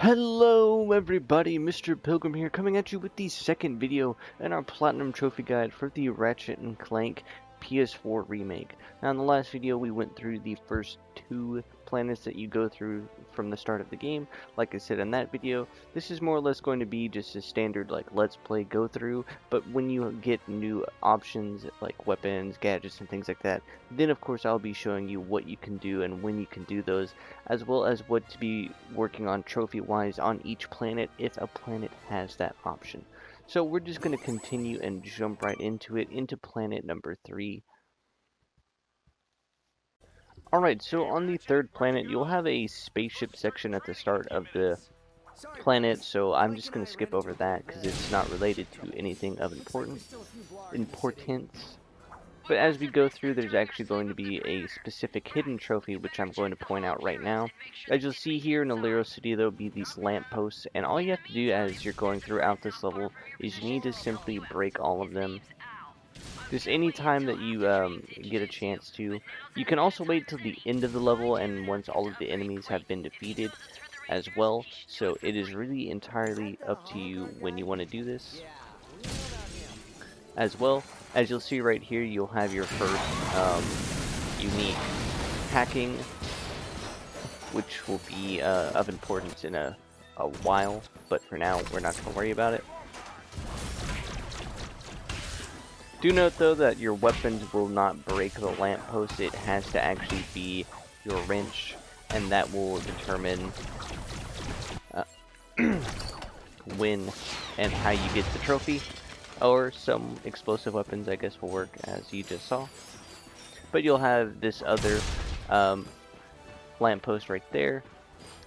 Hello everybody, Mr. Pilgrim here, coming at you with the second video in our Platinum Trophy Guide for the Ratchet & Clank PS4 remake. Now in the last video we went through the first two planets that you go through from the start of the game. Like I said in that video, this is more or less going to be just a standard like let's play go through, but when you get new options like weapons, gadgets and things like that, then of course I'll be showing you what you can do and when you can do those, as well as what to be working on trophy wise on each planet if a planet has that option. So we're just going to continue and jump right into it, into planet number 3. Alright, so on the third planet you'll have a spaceship section at the start of the planet, so I'm just going to skip over that because it's not related to anything of importance. But as we go through, there's actually going to be a specific hidden trophy, which I'm going to point out right now. As you'll see here in Alero City, there'll be these lampposts, and all you have to do as you're going throughout this level is you need to simply break all of them. Just any time that you get a chance to. You can also wait till the end of the level, and once all of the enemies have been defeated as well. So it is really entirely up to you when you want to do this. As well, as you'll see right here, you'll have your first unique hacking, which will be of importance in a while, but for now we're not going to worry about it. Do note though that your weapons will not break the lamppost. It has to actually be your wrench, and that will determine when and how you get the trophy. Or some explosive weapons, I guess, will work, as you just saw. But you'll have this other lamppost right there.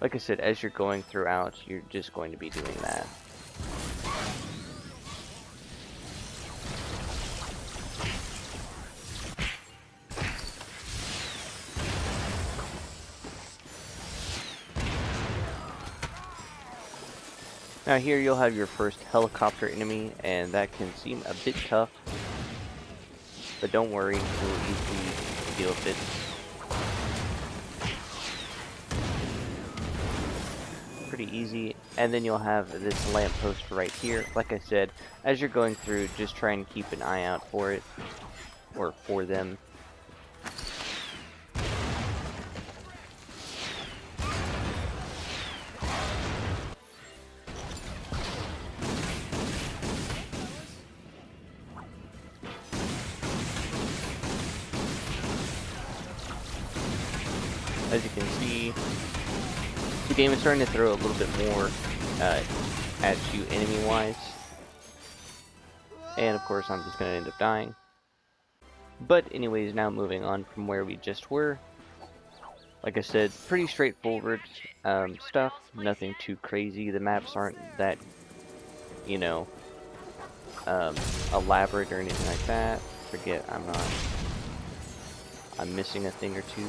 Like I said, as you're going throughout, you're just going to be doing that. Now here you'll have your first helicopter enemy, and that can seem a bit tough, but don't worry, we'll easily deal with it. Pretty easy. And then you'll have this lamppost right here. Like I said, as you're going through, just try and keep an eye out for it, or for them. As you can see, the game is starting to throw a little bit more at you enemy-wise. And of course, I'm just going to end up dying. But anyways, now moving on from where we just were. Like I said, pretty straightforward stuff. Nothing too crazy. The maps aren't that, you know, elaborate or anything like that. Forget, I'm missing a thing or two.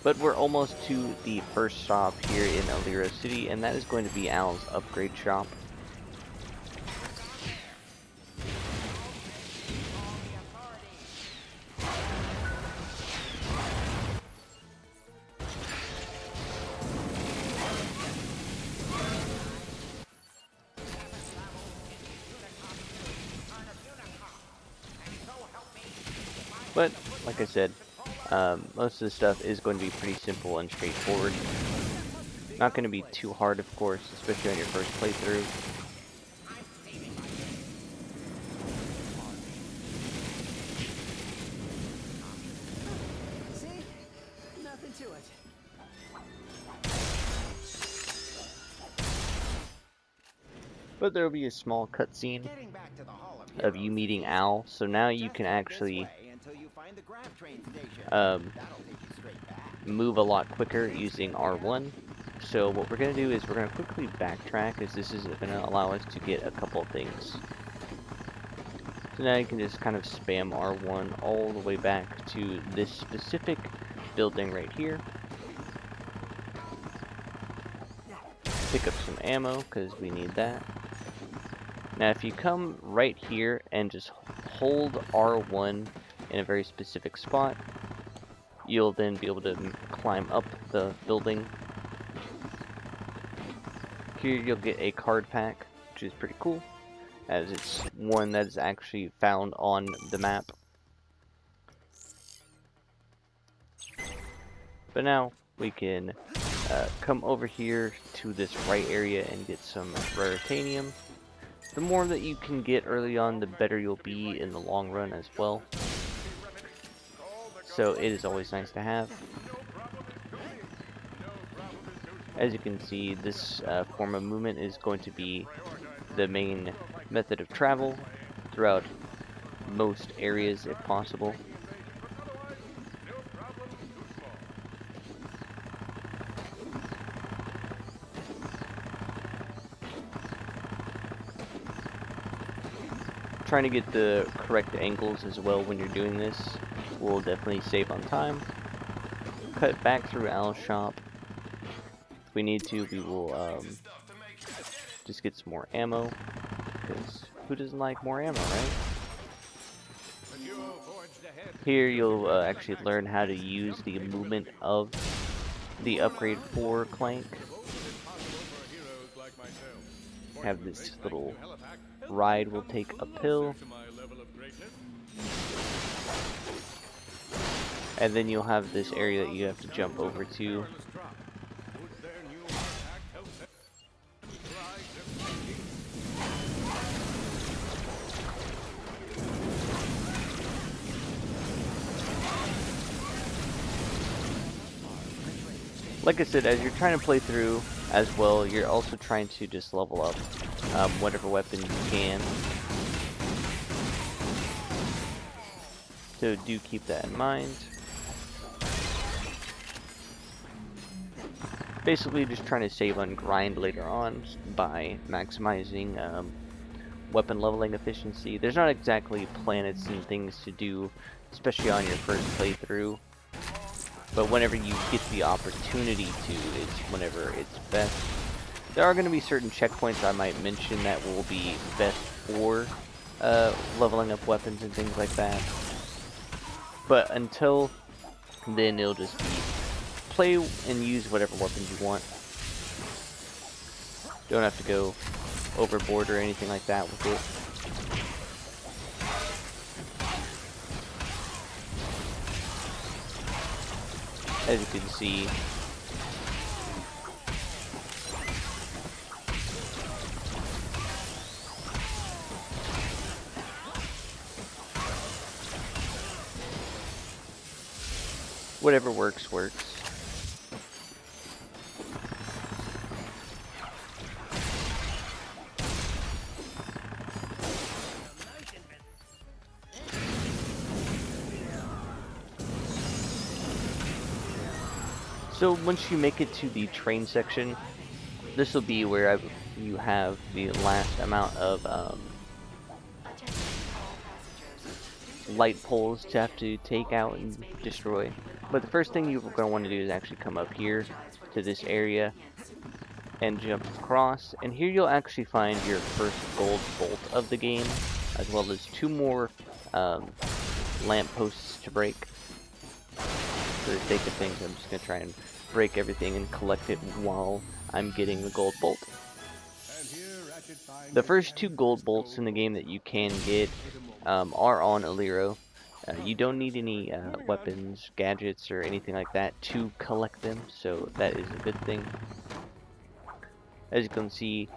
But we're almost to the first stop here in Alero City, and that is going to be Al's upgrade shop. But, like I said, most of the stuff is going to be pretty simple and straightforward. Not going to be too hard, of course, especially on your first playthrough. See? Nothing to it. But there will be a small cutscene of you meeting Al, so now you can actually move a lot quicker using R1. So what we're going to do is we're going to quickly backtrack, as this is going to allow us to get a couple of things. So now you can just kind of spam R1 all the way back to this specific building right here. Pick up some ammo, because we need that. Now if you come right here and just hold R1 in a very specific spot, You'll then be able to climb up the building. Here you'll get a card pack, which is pretty cool, as it's one that is actually found on the map. But now we can come over here to this right area and get some raritanium. The more that you can get early on, the better you'll be in the long run as well. So it is always nice to have. As you can see, this form of movement is going to be the main method of travel throughout most areas if possible. Trying to get the correct angles as well when you're doing this will definitely save on time. Cut back through Al's shop. If we need to, we will just get some more ammo, because who doesn't like more ammo, right? Here you'll actually learn how to use the movement of the upgrade for Clank. Have this little ride will take a pill, and then you'll have this area that you have to jump over to. Like I said, as you're trying to play through as well, you're also trying to just level up whatever weapon you can. So do keep that in mind. Basically just trying to save on grind later on by maximizing weapon leveling efficiency. There's not exactly planets and things to do, especially on your first playthrough. But whenever you get the opportunity to, is whenever it's best. There are going to be certain checkpoints I might mention that will be best for leveling up weapons and things like that. But until then, it'll just be play and use whatever weapons you want. Don't have to go overboard or anything like that with it. As you can see, whatever works, works. So once you make it to the train section, this will be where you have the last amount of light poles to have to take out and destroy. But the first thing you're going to want to do is actually come up here to this area and jump across. And here you'll actually find your first gold bolt of the game, as well as 2 more lampposts to break. For the sake of things, I'm just going to try and break everything and collect it while I'm getting the gold bolt. The first 2 gold bolts in the game that you can get are on Aliro. You don't need any weapons, gadgets, or anything like that to collect them, so that is a good thing. As you can see,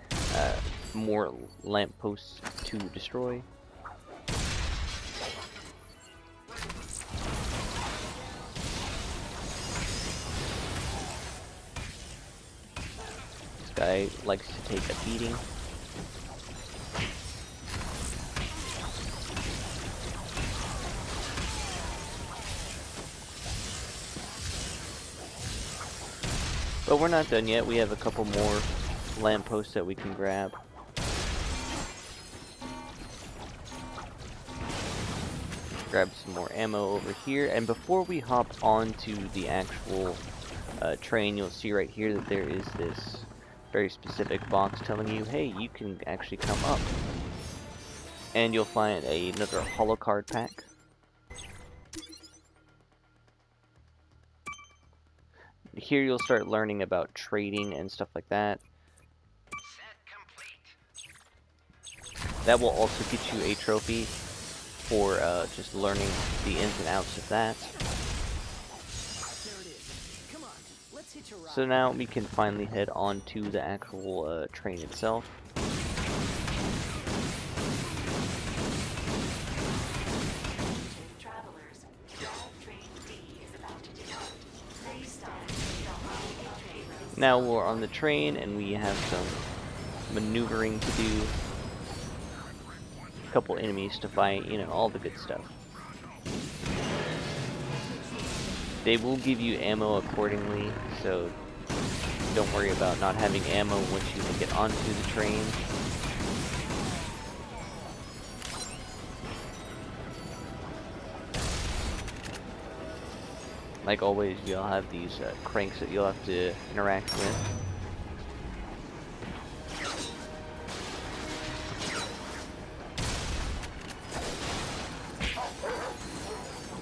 more lampposts to destroy. This guy likes to take a beating. But we're not done yet. We have a couple more lampposts that we can grab. Grab some more ammo over here. And before we hop onto the actual train, you'll see right here that there is this very specific box telling you, hey, you can actually come up. And you'll find another holo card pack. Here you'll start learning about trading and stuff like that. That will also get you a trophy for just learning the ins and outs of that. So now we can finally head on to the actual train itself. Now we're on the train and we have some maneuvering to do. A couple enemies to fight, you know, all the good stuff. They will give you ammo accordingly, so don't worry about not having ammo once you get onto the train. Like always, you'll have these cranks that you'll have to interact with.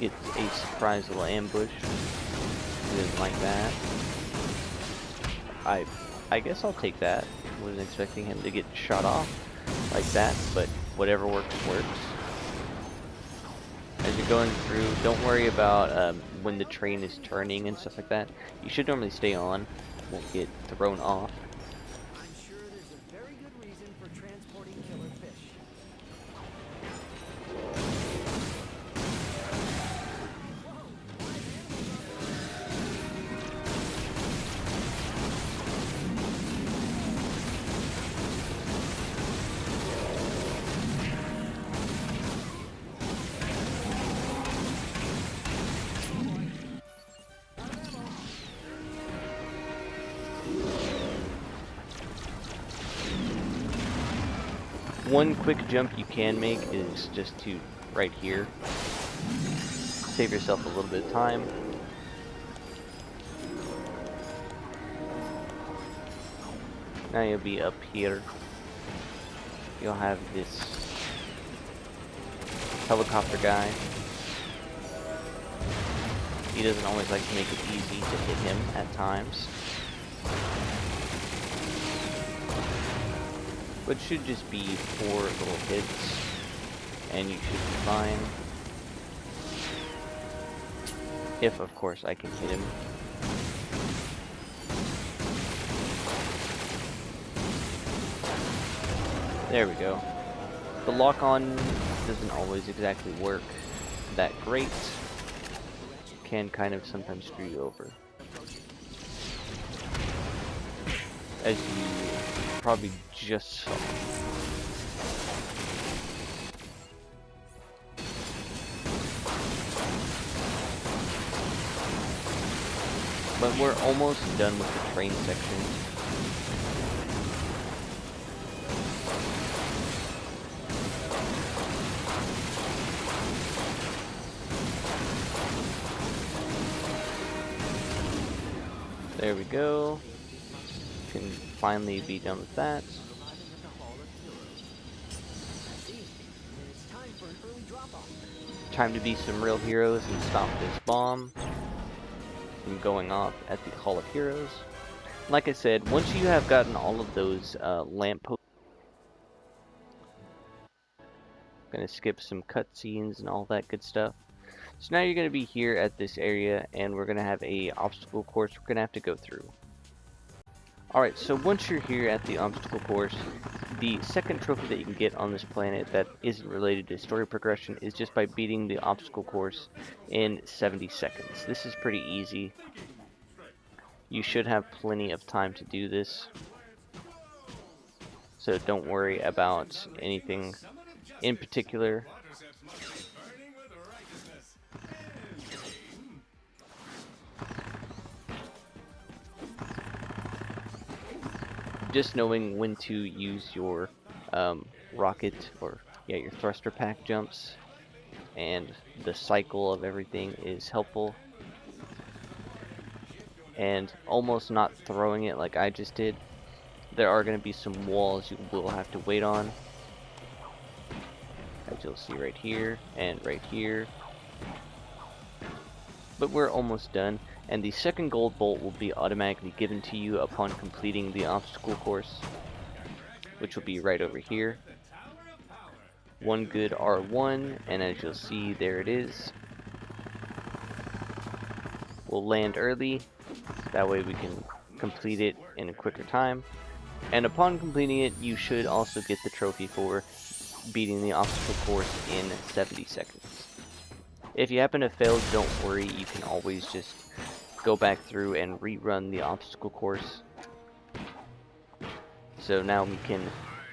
Get a surprise little ambush. He doesn't like that. I guess I'll take that. Wasn't expecting him to get shot off like that, but whatever works, works. As you're going through, don't worry about when the train is turning and stuff like that. You should normally stay on, won't get thrown off. I'm sure there's a very good reason for transporting killer fish. One quick jump you can make is just to right here. Save yourself a little bit of time. Now you'll be up here. You'll have this helicopter guy. He doesn't always like to make it easy to hit him at times. But it should just be 4 little hits, and you should be fine. If, of course, I can hit him. There we go. The lock-on doesn't always exactly work that great. Can kind of sometimes screw you over. As you probably just saw. But we're almost done with the train section. There we go. Can finally be done with that. Time to be some real heroes and stop this bomb from going off at the Hall of Heroes. Like I said, once you have gotten all of those lampposts, gonna skip some cutscenes and all that good stuff. So now you're gonna be here at this area, and we're gonna have a obstacle course we're gonna have to go through. Alright, so once you're here at the obstacle course, the second trophy that you can get on this planet that isn't related to story progression is just by beating the obstacle course in 70 seconds. This is pretty easy. You should have plenty of time to do this. So don't worry about anything in particular. Just knowing when to use your rocket or your thruster pack jumps and the cycle of everything is helpful. And almost not throwing it like I just did. There are going to be some walls you will have to wait on, as you'll see right here and right here. but we're almost done, and the second gold bolt will be automatically given to you upon completing the obstacle course, which will be right over here. One good R1, and as you'll see, there it is. We'll land early, that way we can complete it in a quicker time. And upon completing it, you should also get the trophy for beating the obstacle course in 70 seconds. If you happen to fail, don't worry, you can always just go back through and rerun the obstacle course. So now we can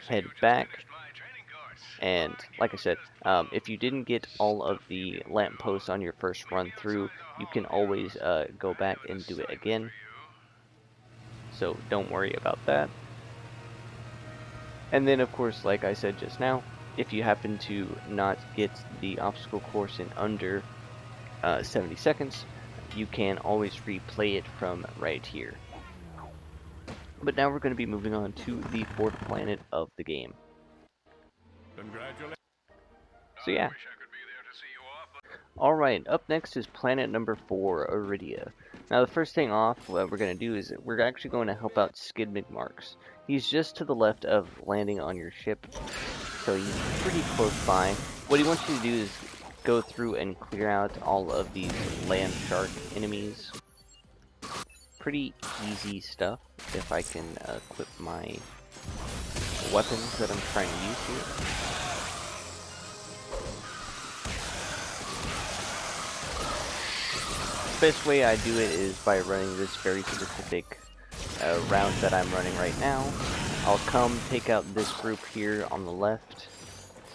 head back, and like I said, if you didn't get all of the lampposts on your first run through, you can always go back and do it again. So don't worry about that. And then of course, like I said just now, if you happen to not get the obstacle course in under 70 seconds, you can always replay it from right here. But now we're going to be moving on to the fourth planet of the game. So yeah. Alright, up next is planet number 4, Aridia. Now the first thing off, what we're going to do is we're actually going to help out XXMRPILGRIMXX. He's just to the left of landing on your ship, so he's pretty close by. What he wants you to do is go through and clear out all of these land shark enemies. Pretty easy stuff, if I can equip my weapons that I'm trying to use here. The best way I do it is by running this very specific route that I'm running right now. I'll come take out this group here on the left,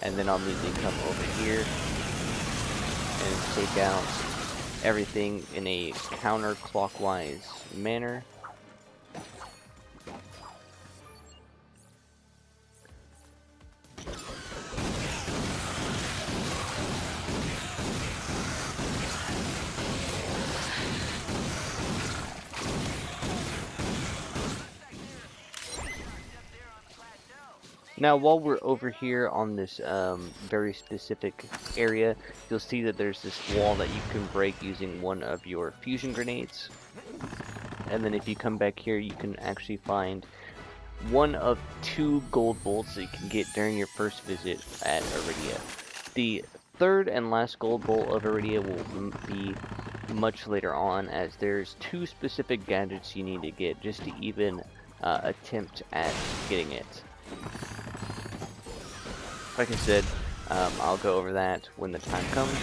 and then I'll immediately come over here and take out everything in a counterclockwise manner. Now while we're over here on this very specific area, you'll see that there's this wall that you can break using one of your fusion grenades. And then if you come back here, you can actually find one of 2 gold bolts that you can get during your first visit at Aridia. The third and last gold bolt of Aridia will be much later on, as there's 2 specific gadgets you need to get just to even attempt at getting it. Like I said, I'll go over that when the time comes.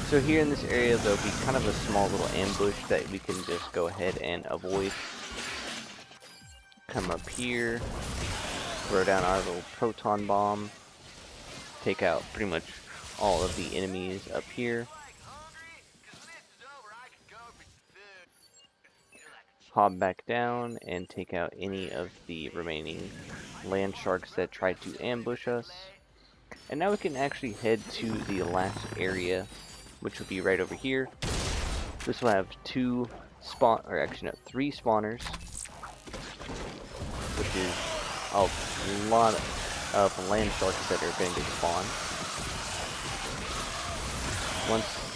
So here in this area, there'll be kind of a small little ambush that we can just go ahead and avoid. Come up here, throw down our little proton bomb, take out pretty much all of the enemies up here. Hop back down and take out any of the remaining land sharks that tried to ambush us. And now we can actually head to the last area, which will be right over here. This will have 3 spawners, which is a lot of land sharks that are going to spawn.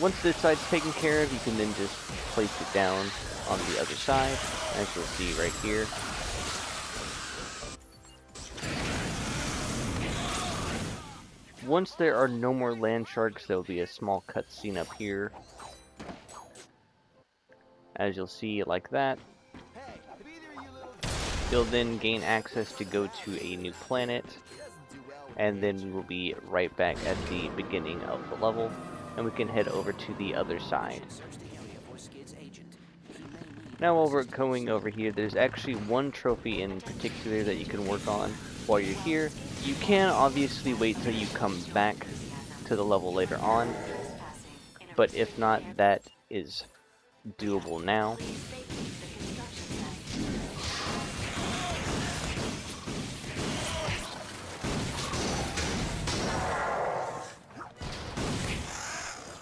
Once this side's taken care of, you can then just place it down on the other side, as you'll see right here. Once there are no more land sharks, there will be a small cutscene up here, as you'll see, like that. You'll then gain access to go to a new planet, and then we will be right back at the beginning of the level, and we can head over to the other side. Now while we're going over here, there's actually one trophy in particular that you can work on while you're here. You can obviously wait till you come back to the level later on, but if not, that is doable now.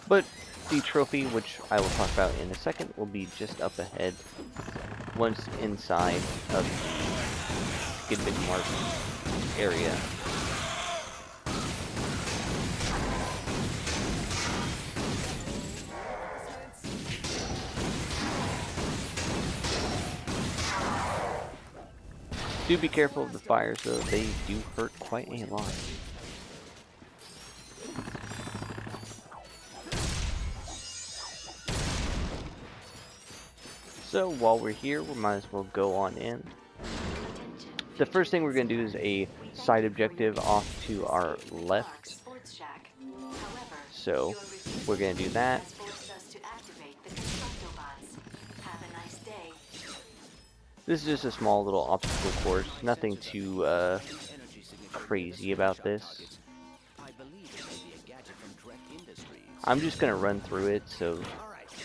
But the trophy, which I will talk about in a second, will be just up ahead once inside of the XXMRPILGRIMXX area. Do be careful of the fires though, they do hurt quite a lot. So while we're here, we might as well go on in. The first thing we're going to do is a side objective off to our left. So we're going to do that. This is just a small little obstacle course, nothing too crazy about this. I'm just going to run through it so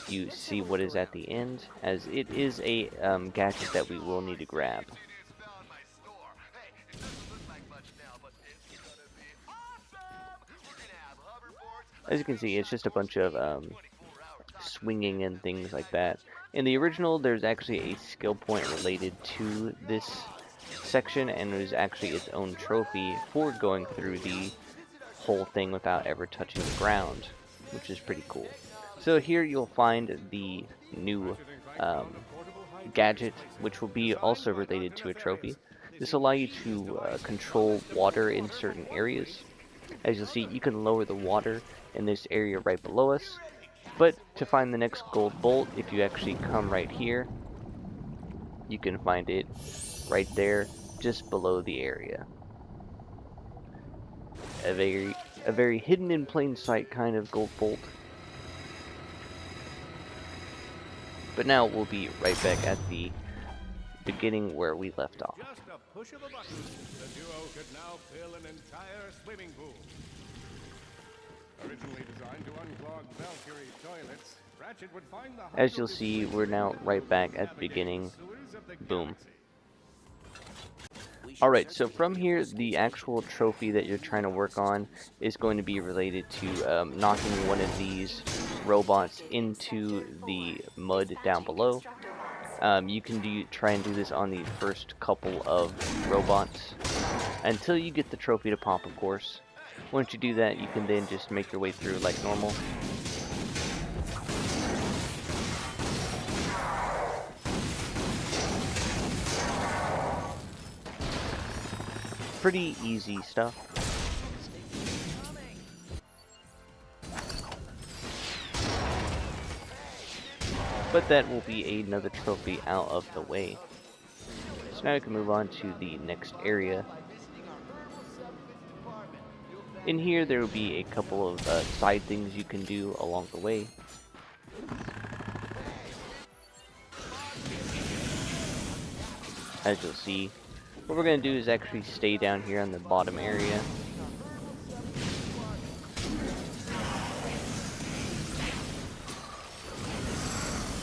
you see what is at the end, as it is a gadget that we will need to grab. As you can see, it's just a bunch of swinging and things like that. In the original, there's actually a skill point related to this section, and it was actually its own trophy for going through the whole thing without ever touching the ground, which is pretty cool. So here you'll find the new gadget, which will be also related to a trophy. This will allow you to control water in certain areas. As you'll see, you can lower the water in this area right below us, but to find the next gold bolt, if you actually come right here, you can find it right there, just below the area. A very hidden in plain sight kind of gold bolt. But now we'll be right back at the beginning where we left off. Just a push of a button, the duo could now fill an entire swimming pool. Originally designed to unclog Valkyrie toilets, Ratchet would find the As you'll see, we're now right back at the beginning. Boom. Alright, so from here, the actual trophy that you're trying to work on is going to be related to knocking one of these robots into the mud down below. You can try and do this on the first couple of robots until you get the trophy to pop, of course. Once you do that, you can then just make your way through like normal. Pretty easy stuff. But that will be another trophy out of the way. So now we can move on to the next area. In here, there will be a couple of side things you can do along the way. As you'll see, what we're going to do is actually stay down here in the bottom area.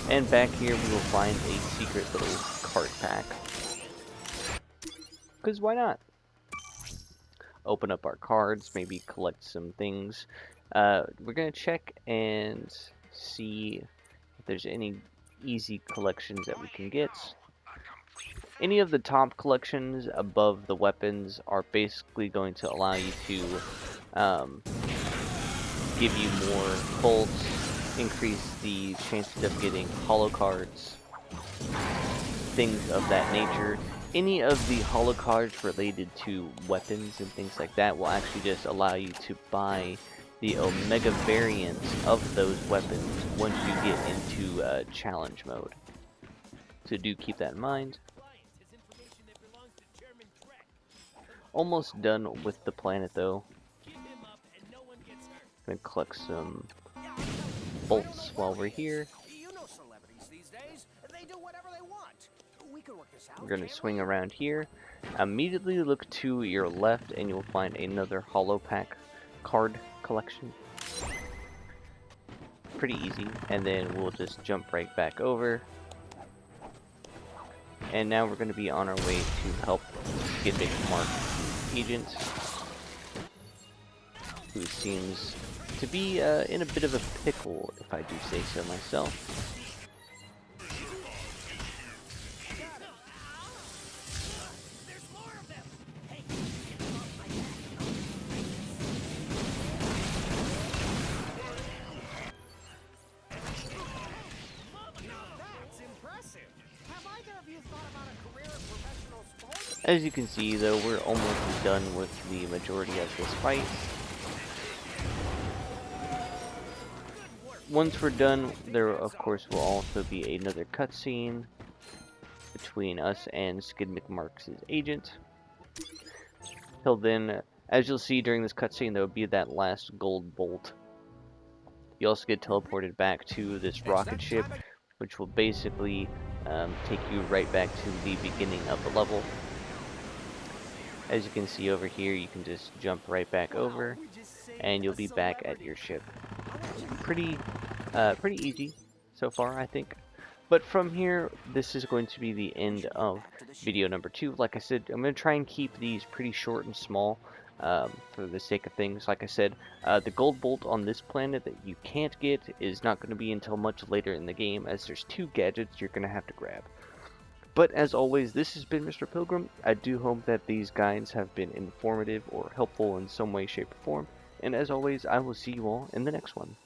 And back here we will find a secret little card pack. Because why not? Open up our cards, maybe collect some things. We're going to check and see if there's any easy collections that we can get. Any of the top collections above the weapons are basically going to allow you to give you more bolts, increase the chances of getting holo cards, things of that nature. Any of the holo cards related to weapons and things like that will actually just allow you to buy the Omega variants of those weapons once you get into challenge mode. So do keep that in mind. Almost done with the planet though. Gonna collect some bolts while we're here. We're going to swing around here. Immediately look to your left and you'll find another holo pack card collection. Pretty easy. And then we'll just jump right back over. And now we're going to be on our way to help XXMRPILGRIMXX agent, who seems to be in a bit of a pickle, if I do say so myself. Have either of you thought about a career in professional sports? As you can see, though, we're almost done with the majority of this fight. Once we're done, there of course will also be another cutscene between us and XXMRPILGRIMXX's agent. Till then, as you'll see during this cutscene, there will be that last gold bolt. You also get teleported back to this rocket ship, which will basically take you right back to the beginning of the level. As you can see over here, you can just jump right back over, and you'll be back at your ship. Pretty easy so far, I think. But from here, this is going to be the end of video number 2. Like I said, I'm going to try and keep these pretty short and small for the sake of things. Like I said, the gold bolt on this planet that you can't get is not going to be until much later in the game, as there's 2 gadgets you're going to have to grab. But as always, this has been Mr. Pilgrim. I do hope that these guides have been informative or helpful in some way, shape, or form. And as always, I will see you all in the next one.